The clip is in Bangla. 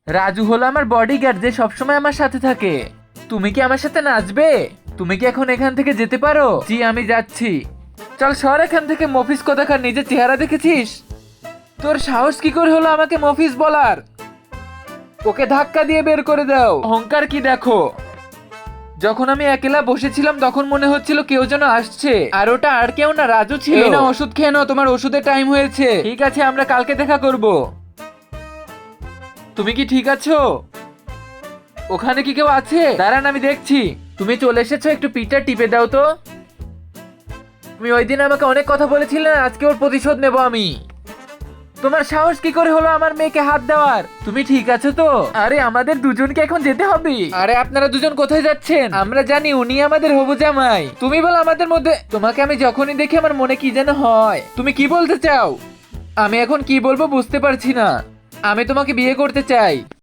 রাজু হলো আমার বডিগার্ড যে সবসময় আমার সাথে থাকে। তুমি কি আমার সাথে নাচবে? তুমি কি এখন এখান থেকে যেতে পারো? জি আমি যাচ্ছি। চল সর এখান থেকে মফিস কোথাকার, নিজের চেহারা দেখেছিস? তোর সাহস কি করে হলো আমাকে মফিস বলার? ওকে ধাক্কা দিয়ে বের করে দাও। অহংকার কি দেখো। যখন আমি একলা বসেছিলাম তখন মনে হচ্ছিল কেউ যেন আসছে, আর ওটা আর কেউ না, রাজু ছিল। এই না ওষুধ খেয়ে নাও, তোমার ওষুধের টাইম হয়েছে। ঠিক আছে, আমরা কালকে দেখা করব। তুমি কি ঠিক আছো? ওখানে কি কেউ আছে? দাঁড়ান আমি দেখছি। তুমি চলে এসেছো, একটু পিঠটা টিপে দাও তো। তুমি ওই দিন আমাকে অনেক কথা বলেছিলে না, আজকে ওর প্রতিশোধ নেব আমি। তোমার সাহস কি করে হলো আমার মেয়েকে হাত দেওয়ার? তুমি ঠিক আছো তো? আরে আমাদের দুজনকে এখন যেতে হবে। আরে আপনারা দুজন কোথায় যাচ্ছেন? আমরা জানি উনি আমাদের হবু জামাই। তুমি বল আমাদের মধ্যে। তোমাকে আমি যখনই দেখি আমার মনে কি যেন হয়। তুমি কি বলতে চাও? আমি এখন কি বলবো বুঝতে পারছি না। আমি তোমাকে বিয়ে করতে চাই।